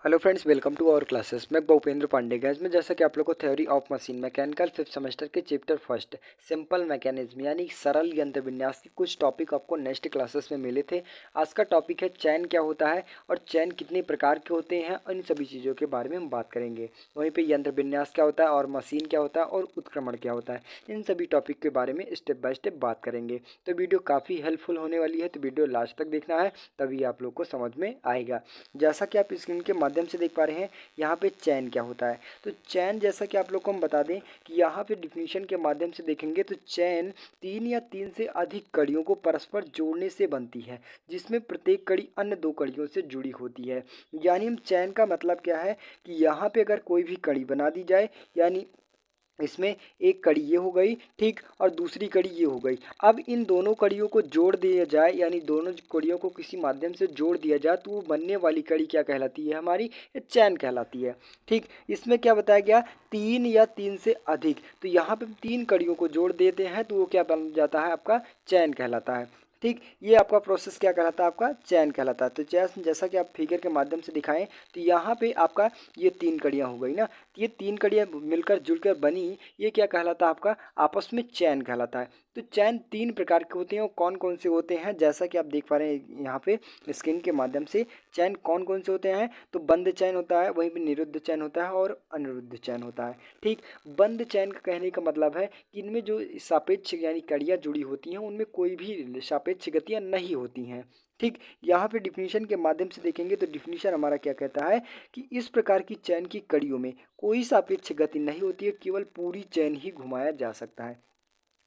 Hello friends, welcome to our classes. मैं Bhupendra Pandey. Gas में जैसा कि आप लोग को theory of machine mechanical fifth semester के चैप्टर फर्स्ट सिंपल मैकेनिज्म यानी सरल यंत्र विन्यास की कुछ टॉपिक आपको नेक्स्ट क्लासेस में मिले थे। आज का टॉपिक है चैन क्या होता है और चैन कितने प्रकार के होते हैं, इन सभी चीज़ों के बारे में हम बात करेंगे। वहीं पे यंत्र विन्यास क्या होता है और मशीन क्या होता है और उत्क्रमण क्या होता है, इन सभी टॉपिक के बारे में स्टेप बाय स्टेप बात करेंगे। तो वीडियो काफ़ी हेल्पफुल होने वाली है, तो वीडियो लास्ट तक देखना है, तभी आप लोग को समझ में आएगा। जैसा कि आप स्क्रीन के माध्यम से देख पा रहे हैं, यहाँ पे चैन क्या होता है। तो चैन जैसा कि आप लोग को हम बता दें कि यहाँ पे डिफिनीशन के माध्यम से देखेंगे तो चैन तीन या तीन से अधिक कड़ियों को परस्पर जोड़ने से बनती है, जिसमें प्रत्येक कड़ी अन्य दो कड़ियों से जुड़ी होती है। यानी हम चैन का मतलब क्या है कि यहाँ पे अगर कोई भी कड़ी बना दी जाए, यानी इसमें एक कड़ी ये हो गई, ठीक, और दूसरी कड़ी ये हो गई। अब इन दोनों कड़ियों को जोड़ दिया जाए, यानी दोनों कड़ियों को किसी माध्यम से जोड़ दिया जाए, तो वो बनने वाली कड़ी क्या कहलाती है, हमारी चैन कहलाती है। ठीक, इसमें क्या बताया गया, तीन या तीन से अधिक। तो यहाँ पे तीन कड़ियों को जोड़ देते हैं तो वो क्या बन जाता है, आपका चैन कहलाता है। ठीक, ये आपका प्रोसेस क्या कहलाता है, आपका चैन कहलाता है। तो जैसा कि आप फिगर के माध्यम से दिखाएं, तो यहाँ पे आपका ये तीन कड़ियाँ हो गई ना, ये तीन कड़ियाँ मिलकर जुड़कर बनी, ये क्या कहलाता है, आपका आपस में चैन कहलाता है। तो चैन तीन प्रकार के होते हैं, और कौन कौन से होते हैं, जैसा कि आप देख पा रहे हैं यहाँ पे स्क्रीन के माध्यम से। चैन कौन कौन से होते हैं, तो बंद चैन होता है, वहीं पे निरुद्ध चैन होता है और अनिरुद्ध चैन होता है। ठीक, बंद चैन का कहने का मतलब है कि इनमें जो सापेक्ष यानी कड़ियाँ जुड़ी होती हैं, उनमें कोई भी सापेक्ष गतियाँ नहीं होती हैं। ठीक, यहाँ पे डिफिनीशन के माध्यम से देखेंगे तो डिफिनीशन हमारा क्या कहता है कि इस प्रकार की चैन की कड़ियों में कोई सापेक्ष गति नहीं होती है, केवल पूरी चैन ही घुमाया जा सकता है।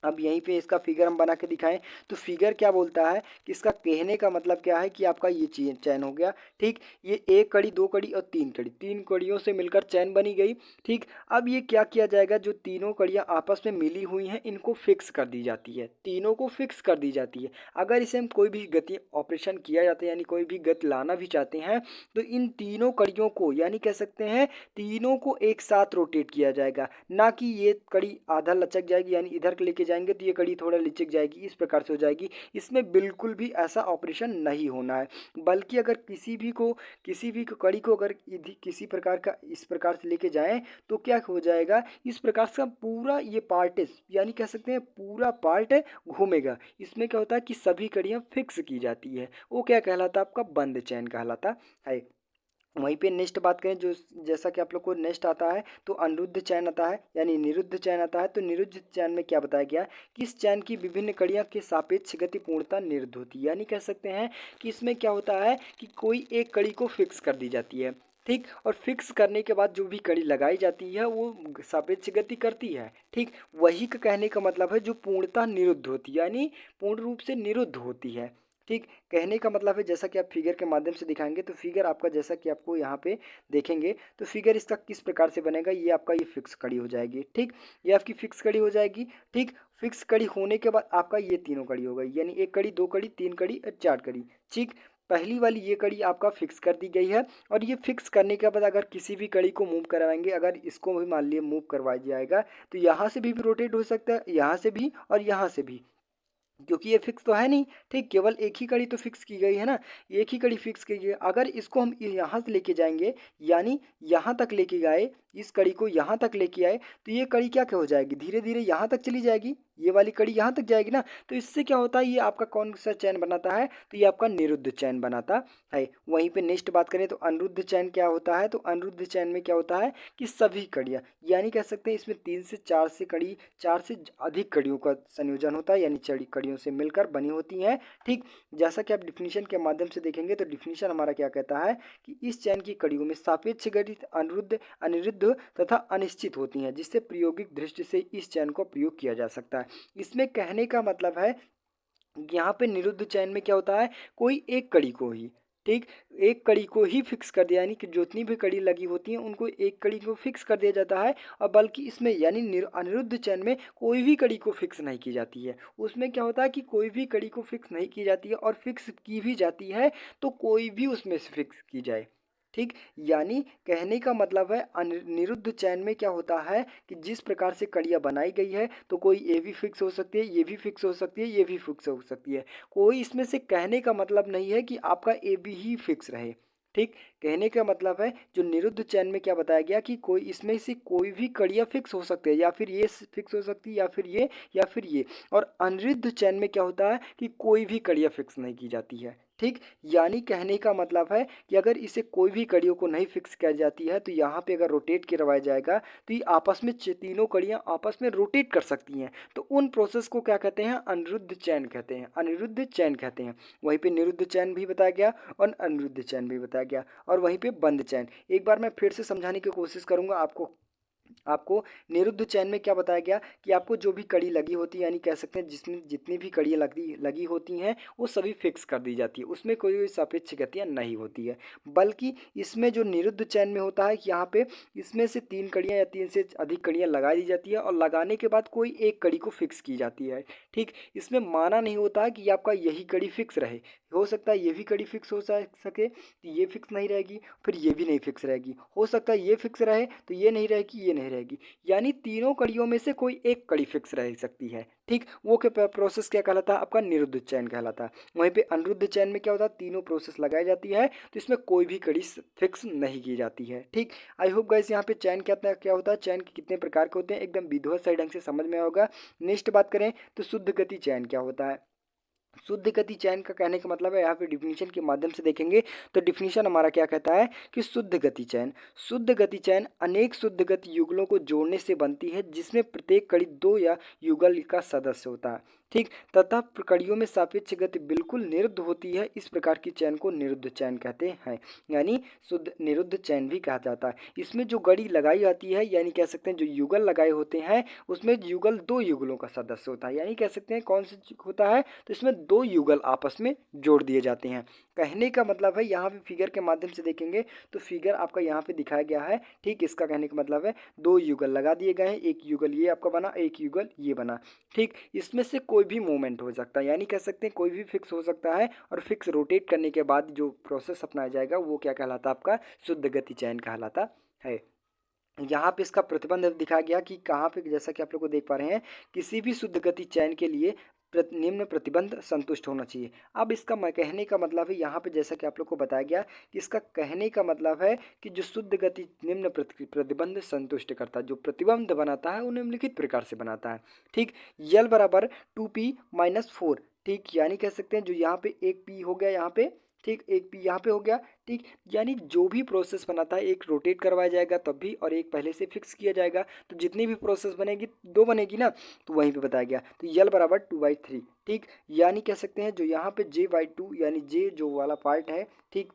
अब यहीं पे इसका फिगर हम बना के दिखाएं, तो फिगर क्या बोलता है कि इसका कहने का मतलब क्या है कि आपका ये चैन हो गया। ठीक, ये एक कड़ी, दो कड़ी और तीन कड़ी, तीन कड़ियों से मिलकर चैन बनी गई। ठीक, अब ये क्या किया जाएगा, जो तीनों कड़ियाँ आपस में मिली हुई हैं, इनको फिक्स कर दी जाती है, तीनों को फिक्स कर दी जाती है। अगर इसे हम कोई भी गति ऑपरेशन किया जाता है, यानी कोई भी गति लाना भी चाहते हैं, तो इन तीनों कड़ियों को, यानी कह सकते हैं तीनों को एक साथ रोटेट किया जाएगा, ना कि ये कड़ी आधा लचक जाएगी, यानी इधर लेके जाएंगे तो ये कड़ी थोड़ा लचक जाएगी, इस प्रकार से हो जाएगी। इसमें बिल्कुल भी ऐसा ऑपरेशन नहीं होना है, बल्कि अगर किसी भी कड़ी को अगर किसी प्रकार का इस प्रकार से लेके जाएं, तो क्या हो जाएगा, इस प्रकार से पूरा ये पार्ट, यानी कह सकते हैं पूरा पार्ट घूमेगा। इसमें क्या होता है कि सभी कड़ियाँ फिक्स की जाती है, वो क्या कहलाता है, आपका बंद चैन कहलाता है। वहीं पे नेक्स्ट बात करें, जो जैसा कि आप लोग को नेक्स्ट आता है, तो अनिरुद्ध चैन आता है, यानी निरुद्ध चैन आता है। तो निरुद्ध चैन में क्या बताया गया कि इस चैन की विभिन्न कड़ियाँ के सापेक्ष गति पूर्णता निरुद्ध होती है, यानी कह सकते हैं कि इसमें क्या होता है कि कोई एक कड़ी को फिक्स कर दी जाती है। ठीक, और फिक्स करने के बाद जो भी कड़ी लगाई जाती है वो सापेक्ष गति करती है। ठीक, वही का कहने का मतलब है जो पूर्णता निरुद्ध होती है, यानी पूर्ण रूप से निरुद्ध होती है। ठीक, कहने का मतलब है, जैसा कि आप फिगर के माध्यम से दिखाएंगे, तो फिगर आपका जैसा कि आपको यहाँ पे देखेंगे, तो फिगर इसका किस प्रकार से बनेगा, ये आपका ये फिक्स कड़ी हो जाएगी। ठीक, ये आपकी फिक्स कड़ी हो जाएगी। ठीक, फिक्स कड़ी होने के बाद आपका ये तीनों कड़ी हो गई, यानी एक कड़ी, दो कड़ी, तीन कड़ी और चार कड़ी। ठीक, पहली वाली ये कड़ी आपका फिक्स कर दी गई है, और ये फिक्स करने के बाद अगर किसी भी कड़ी को मूव करवाएंगे, अगर इसको भी मान लिया मूव करवाया जाएगा, तो यहाँ से भी रोटेट हो सकता है, यहाँ से भी और यहाँ से भी, क्योंकि ये फिक्स तो है नहीं। ठीक, केवल एक ही कड़ी तो फिक्स की गई है ना, एक ही कड़ी फिक्स की गई है। अगर इसको हम यहाँ से लेके जाएंगे, यानी यहाँ तक लेके गए, इस कड़ी को यहाँ तक लेके आए, तो ये कड़ी क्या हो जाएगी, धीरे धीरे यहाँ तक चली जाएगी, ये वाली कड़ी यहाँ तक जाएगी ना। तो इससे क्या होता है, ये आपका कौन सा चैन बनाता है, तो ये आपका निरुद्ध चैन बनाता है। वहीं पे नेक्स्ट बात करें तो अनिरुद्ध चैन क्या होता है, तो अनिरुद्ध चैन में क्या होता है कि सभी कड़ियाँ, यानी कह सकते हैं इसमें तीन से चार से कड़ी, चार से अधिक कड़ियों का संयोजन होता है, यानी चड़ी कड़ियों से मिलकर बनी होती हैं। ठीक, जैसा कि आप डिफिनीशन के माध्यम से देखेंगे, तो डिफिनीशन हमारा क्या कहता है कि इस चैन की कड़ियों में सापेक्ष गति अनिरुद्ध, अनिरुद्ध तथा अनिश्चित होती हैं, जिससे प्रायोगिक दृष्टि से इस चैन को प्रयोग किया जा सकता है। इसमें कहने का मतलब है, यहाँ पे निरुद्ध चैन में क्या होता है, कोई एक कड़ी को ही, ठीक, एक कड़ी को ही फिक्स कर दिया, यानी कि जितनी भी कड़ी लगी होती हैं उनको एक कड़ी को फिक्स कर दिया जाता है। और बल्कि इसमें यानी अनिरुद्ध चैन में कोई भी कड़ी को फिक्स नहीं की जाती है। उसमें क्या होता है कि कोई भी कड़ी को फिक्स नहीं की जाती है, और फिक्स की भी जाती है तो कोई भी उसमें से फिक्स की जाए। ठीक, यानी कहने का मतलब है निरुद्ध चैन में क्या होता है कि जिस प्रकार से कड़ियाँ बनाई गई है, तो कोई ये भी फिक्स हो सकती है, ये भी फिक्स हो सकती है, ये भी फिक्स हो सकती है। कोई इसमें से कहने का मतलब नहीं है कि आपका ए बी ही फिक्स रहे। ठीक, कहने का मतलब है जो निरुद्ध चैन में क्या बताया गया कि कोई इसमें से कोई भी कड़ियाँ फिक्स हो सकते हैं, या फिर ये फिक्स हो सकती है, या फिर ये, या फिर ये। और अनिरुद्ध चैन में क्या होता है कि कोई भी कड़ियाँ फिक्स नहीं की जाती है। ठीक, यानी कहने का मतलब है कि अगर इसे कोई भी कड़ियों को नहीं फिक्स किया जाती है तो यहाँ पे अगर रोटेट करवाया जाएगा तो ये आपस में तीनों कड़ियाँ आपस में रोटेट कर सकती हैं। तो उन प्रोसेस को क्या कहते हैं, अनिरुद्ध चैन कहते हैं, अनिरुद्ध चैन कहते हैं। वहीं पे निरुद्ध चैन भी बताया गया और अनिरुद्ध चैन भी बताया गया, और वहीं पे बंद चैन। एक बार मैं फिर से समझाने की कोशिश करूंगा आपको। आपको निरुद्ध चैन में क्या बताया गया कि आपको जो भी कड़ी लगी होती है, यानी कह सकते हैं जिसमें जितनी भी कड़ियाँ लगी लगी होती हैं वो सभी फिक्स कर दी जाती है, उसमें कोई सापेक्ष गतियाँ नहीं होती है। बल्कि इसमें जो निरुद्ध चैन में होता है कि यहाँ पे इसमें से तीन कड़ियाँ या तीन से अधिक कड़ियाँ लगा दी जाती है और लगाने के बाद कोई एक कड़ी को फिक्स की जाती है। ठीक, इसमें माना नहीं होता है कि आपका यही कड़ी फिक्स रहे, हो सकता है ये भी कड़ी फिक्स हो सके तो ये फिक्स नहीं रहेगी, फिर ये भी नहीं फिक्स रहेगी, हो सकता है ये फिक्स रहे तो ये नहीं रहेगी, ये नहीं रहेगी। यानी तीनों कड़ियों में से कोई एक कड़ी फिक्स रह सकती है। ठीक, वो क्या प्रोसेस क्या कहलाता है, आपका निरुद्ध चैन कहलाता है। वहीं पे अनिरुद्ध चैन में क्या होता है, तीनों प्रोसेस लगाई जाती है तो इसमें कोई भी कड़ी फिक्स नहीं की जाती है। ठीक, आई होप गाइस यहाँ पे चैन क्या होता है, चैन के कितने प्रकार के होते हैं एकदम विधिवत सही ढंग से समझ में होगा। नेक्स्ट बात करें तो शुद्ध गति चैन क्या होता है। शुद्ध गति चयन का कहने का मतलब है, यहाँ पे डिफिनीशन के माध्यम से देखेंगे तो डिफिनीशन हमारा क्या कहता है कि शुद्ध गति चयन अनेक शुद्ध गति युगलों को जोड़ने से बनती है जिसमें प्रत्येक कड़ी दो या युगल का सदस्य होता है। ठीक, तथा कड़ियों में सापेक्ष गति बिल्कुल निरुद्ध होती है, इस प्रकार की चैन को निरुद्ध चैन कहते हैं, यानी शुद्ध निरुद्ध चैन भी कहा जाता है। इसमें जो गड़ी लगाई जाती है, यानी कह सकते हैं जो युगल लगाए होते हैं उसमें युगल दो युगलों का सदस्य होता है, यानी कह सकते हैं कौन सा होता है, तो इसमें दो युगल आपस में जोड़ दिए जाते हैं। कहने का मतलब है यहाँ पे फिगर के माध्यम से देखेंगे तो फिगर आपका यहाँ पे दिखाया गया है। ठीक, इसका कहने का मतलब है दो युगल लगा दिए गए हैं, एक युगल ये आपका बना, एक युगल ये बना। ठीक, इसमें से कोई भी मूवमेंट हो सकता है, यानी कह सकते हैं कोई भी फिक्स हो सकता है, और फिक्स रोटेट करने के बाद जो प्रोसेस अपनाया जाएगा वो क्या कहलाता है, आपका शुद्ध गति चयन कहलाता है। यहाँ पे इसका प्रतिबंध दिखाया गया कि कहाँ पे, जैसा कि आप लोग को देख पा रहे हैं, किसी भी शुद्ध गति चयन के लिए निम्न प्रतिबंध संतुष्ट होना चाहिए। अब इसका कहने का मतलब है यहाँ पे जैसा कि आप लोग को बताया गया कि इसका कहने का मतलब है कि जो शुद्ध गति निम्न प्रतिबंध संतुष्ट करता है, जो प्रतिबंध बनाता है वो निम्नलिखित प्रकार से बनाता है। ठीक, यल बराबर 2p-4। ठीक, यानी कह सकते हैं जो यहाँ पे एक पी हो गया यहाँ पे, ठीक, एक पी यहाँ पे हो गया। ठीक, यानी जो भी प्रोसेस बनाता है एक रोटेट करवाया जाएगा तब भी, और एक पहले से फिक्स किया जाएगा, तो जितनी भी प्रोसेस बनेगी दो बनेगी ना, तो वहीं पे बताया गया। तो यल बराबर 2/3। ठीक, यानी कह सकते हैं जो यहाँ पे j/2, यानी जे जो वाला पार्ट है, ठीक,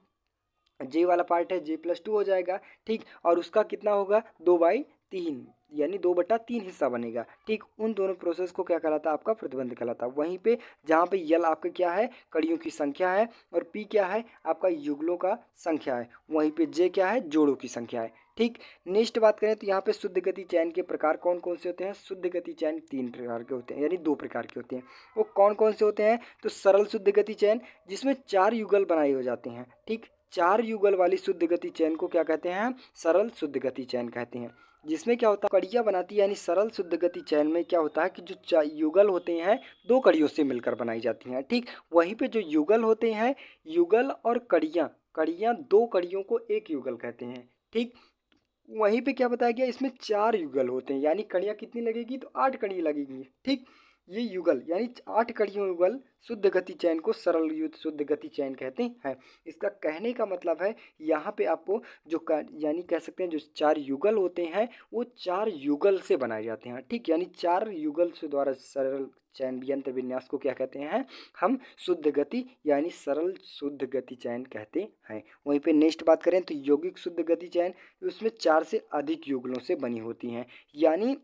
जे वाला पार्ट है j+2 हो जाएगा। ठीक, और उसका कितना होगा 2/3, यानी 2/3 हिस्सा बनेगा। ठीक, उन दोनों प्रोसेस को क्या कहलाता है, आपका प्रतिबंध कहलाता है। वहीं पे जहाँ पे यल आपका क्या है, कड़ियों की संख्या है, और पी क्या है, आपका युगलों का संख्या है, वहीं पे जे क्या है, जोड़ों की संख्या है। ठीक, नेक्स्ट बात करें तो यहाँ पे शुद्ध गति चयन के प्रकार कौन कौन से होते हैं। शुद्ध गति चयन तीन प्रकार के होते हैं, यानी दो प्रकार के होते हैं। वो कौन कौन से होते हैं, तो सरल शुद्ध गति चयन जिसमें चार युगल बनाए हो जाते हैं। ठीक, चार युगल वाली शुद्ध गति चयन को क्या कहते हैं, सरल शुद्ध गति चयन कहते हैं। जिसमें क्या होता है, कड़ियाँ बनाती है, यानी सरल शुद्ध गति चयन में क्या होता है कि जो युगल होते हैं दो कड़ियों से मिलकर बनाई जाती हैं। ठीक, वहीं पे जो युगल होते हैं, युगल और कड़ियाँ, कड़ियाँ दो कड़ियों को एक युगल कहते हैं। ठीक, वहीं पे क्या बताया गया, इसमें चार युगल होते हैं, यानी कड़ियाँ कितनी लगेगी, तो 8 कड़ी लगेगी। ठीक, ये युगल यानी 8 कड़ियों युगल शुद्ध गति चयन को सरल शुद्ध गति चयन कहते हैं। इसका कहने का मतलब है यहाँ पे आपको जो यानी कह सकते हैं जो चार युगल होते हैं वो चार युगल से बनाए जाते हैं। ठीक, यानी चार युगल से द्वारा सरल चयन यंत्र विन्यास को क्या कहते हैं, हम शुद्ध गति यानी सरल शुद्ध गति चयन कहते हैं। वहीं पे नेक्स्ट बात करें तो यौगिक शुद्ध गति चयन, उसमें 4 से अधिक युगलों से बनी होती हैं। यानी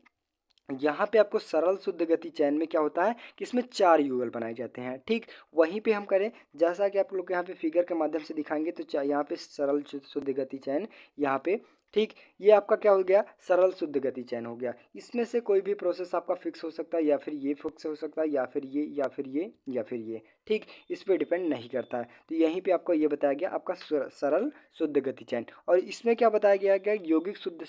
यहाँ पे आपको सरल शुद्ध गति चयन में क्या होता है कि इसमें चार युगल बनाए जाते हैं। ठीक, वहीं पे हम करें जैसा कि आप लोग यहाँ पे फिगर के माध्यम से दिखाएंगे तो यहाँ पे सरल शुद्ध गति चयन यहाँ पे, ठीक, ये आपका क्या हो गया, सरल शुद्ध गति चयन हो गया। इसमें से कोई भी प्रोसेस आपका फिक्स हो सकता है, या फिर ये फिक्स हो सकता है, या फिर ये, या फिर ये, या फिर ये। ठीक, इस पर डिपेंड नहीं करता है। तो यहीं पे आपको ये बताया गया आपका सरल शुद्ध गति चयन। और इसमें क्या बताया गया, यौगिक शुद्ध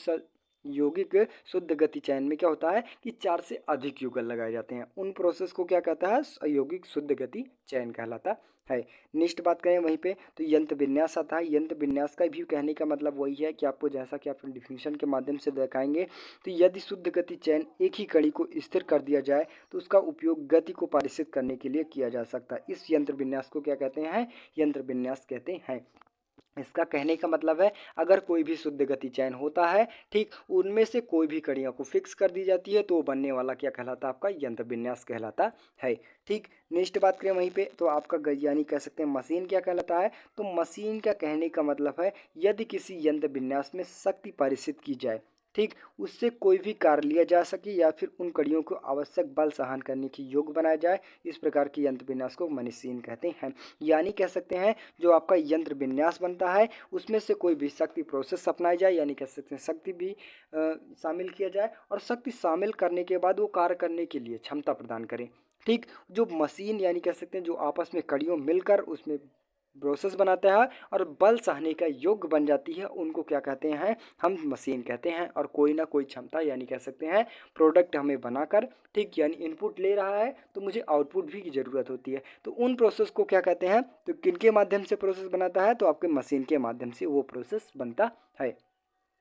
यौगिक शुद्ध गति चयन में क्या होता है कि 4 से अधिक युगल लगाए जाते हैं। उन प्रोसेस को क्या कहता है? यौगिक शुद्ध गति चयन कहलाता है। नेक्स्ट बात करें वहीं पे तो यंत्र विन्यास आता है। यंत्र विन्यास का भी कहने का मतलब वही है कि आपको जैसा कि आप डिफिनीशन के माध्यम से दिखाएंगे तो यदि शुद्ध गति चयन एक ही कड़ी को स्थिर कर दिया जाए तो उसका उपयोग गति को पारिष्कृत करने के लिए किया जा सकता है। इस यंत्र विन्यास को क्या कहते हैं? यंत्र विन्यास कहते हैं। इसका कहने का मतलब है अगर कोई भी शुद्ध गति चयन होता है, ठीक, उनमें से कोई भी कड़ियों को फिक्स कर दी जाती है तो वो बनने वाला क्या कहलाता है? आपका यंत्र विन्यास कहलाता है। ठीक, नेक्स्ट बात करें वहीं पे तो आपका यानी कह सकते हैं मशीन क्या कहलाता है? तो मशीन का कहने का मतलब है यदि किसी यंत्र विन्यास में शक्ति पारिषित की जाए, ठीक, उससे कोई भी कार्य लिया जा सके या फिर उन कड़ियों को आवश्यक बल सहन करने की योग्य बनाया जाए, इस प्रकार के यंत्र विन्यास को मशीन कहते हैं। यानी कह सकते हैं जो आपका यंत्र विन्यास बनता है उसमें से कोई भी शक्ति प्रोसेस अपनाई जाए, यानी कह सकते हैं शक्ति भी शामिल किया जाए और शक्ति शामिल करने के बाद वो कार्य करने के लिए क्षमता प्रदान करें। ठीक, जो मशीन यानी कह सकते हैं जो आपस में कड़ियों मिलकर उसमें प्रोसेस बनाता है और बल सहने का योग्य बन जाती है, उनको क्या कहते हैं? हम मशीन कहते हैं। और कोई ना कोई क्षमता यानी कह सकते हैं प्रोडक्ट हमें बनाकर, ठीक, यानी इनपुट ले रहा है तो मुझे आउटपुट भी की ज़रूरत होती है, तो उन प्रोसेस को क्या कहते हैं? तो किनके माध्यम से प्रोसेस बनाता है? तो आपके मशीन के माध्यम से वो प्रोसेस बनता है।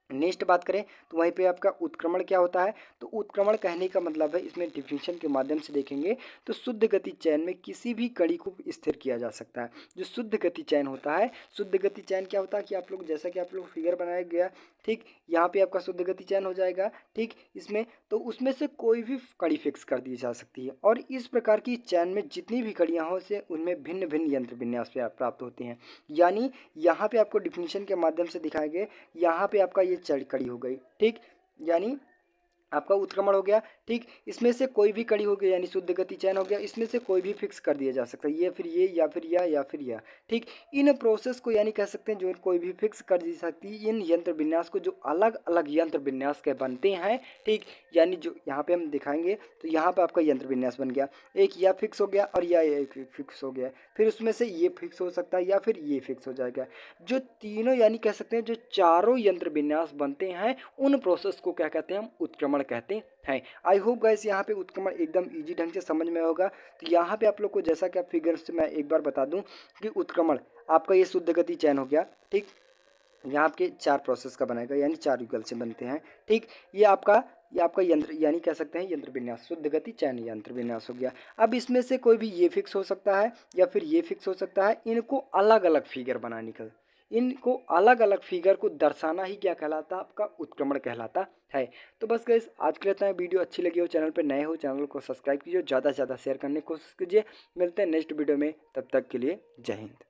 नेक्स्ट बात करें तो वहीं पे आपका उत्क्रमण क्या होता है? तो उत्क्रमण कहने का मतलब है, इसमें डिफिनीशन के माध्यम से देखेंगे तो शुद्ध गति चयन में किसी भी कड़ी को स्थिर किया जा सकता है। जो शुद्ध गति चयन होता है, शुद्ध गति चयन क्या होता है कि आप लोग जैसा कि आप लोग फिगर बनाया गया, ठीक, यहाँ पे आपका शुद्ध गति चयन हो जाएगा, ठीक, इसमें तो उसमें से कोई भी कड़ी फिक्स कर दी जा सकती है और इस प्रकार की चयन में जितनी भी कड़ियाँ हो से उनमें भिन्न भिन्न यंत्र विन्यास प्राप्त होते हैं। यानी यहाँ पे आपको डिफिनीशन के माध्यम से दिखाएंगे, यहाँ पे आपका ये चढ़ कड़ी हो गई, ठीक, यानी आपका उत्क्रमण हो गया, ठीक, इसमें से कोई भी कड़ी हो गई यानी शुद्ध गति चयन हो गया, इसमें से कोई भी फिक्स कर दिया जा सकता है, ये फिर ये या फिर या फिर यह, ठीक, इन प्रोसेस को यानी कह सकते हैं जो कोई भी फिक्स कर दी सकती है। इन यंत्र विन्यास को जो अलग अलग यंत्र विन्यास के बनते हैं, ठीक, यानी जो यहाँ पे हम दिखाएंगे तो यहाँ पे आपका यंत्र विन्यास बन गया, एक यह फिक्स हो गया और यह एक फिक्स हो गया, फिर उसमें से ये फिक्स हो सकता है या फिर ये फिक्स हो जाएगा। जो तीनों यानी कह सकते हैं जो चारों यंत्र विन्यास बनते हैं उन प्रोसेस को क्या कहते हैं? हम उत्क्रमण कहते हैं। आई होप गाइस यहाँ पे उत्क्रमण एकदम इजी ढंग से समझ में होगा। तो यहाँ पे आप लोग को जैसा कि आप फिगर से मैं एक बार बता दूं कि उत्क्रमण आपका ये शुद्ध गति चयन हो गया, ठीक, यहाँ आपके 4 प्रोसेस का बनाएगा यानी 4 युगल से बनते हैं, ठीक, ये आपका यंत्र यानी कह सकते हैं यंत्र विन्यास, शुद्ध गति चयन यंत्र विन्यास हो गया। अब इसमें से कोई भी ये फिक्स हो सकता है या फिर ये फिक्स हो सकता है, इनको अलग अलग फिगर बनाने का, इनको अलग अलग फिगर को दर्शाना ही क्या कहलाता है? आपका उत्क्रमण कहलाता है। तो बस गाइस आज के लिए इतना है। वीडियो अच्छी लगी हो, चैनल पर नए हो, चैनल को सब्सक्राइब कीजिए, ज़्यादा से ज़्यादा शेयर करने की कोशिश कीजिए। मिलते हैं नेक्स्ट वीडियो में, तब तक के लिए जय हिंद।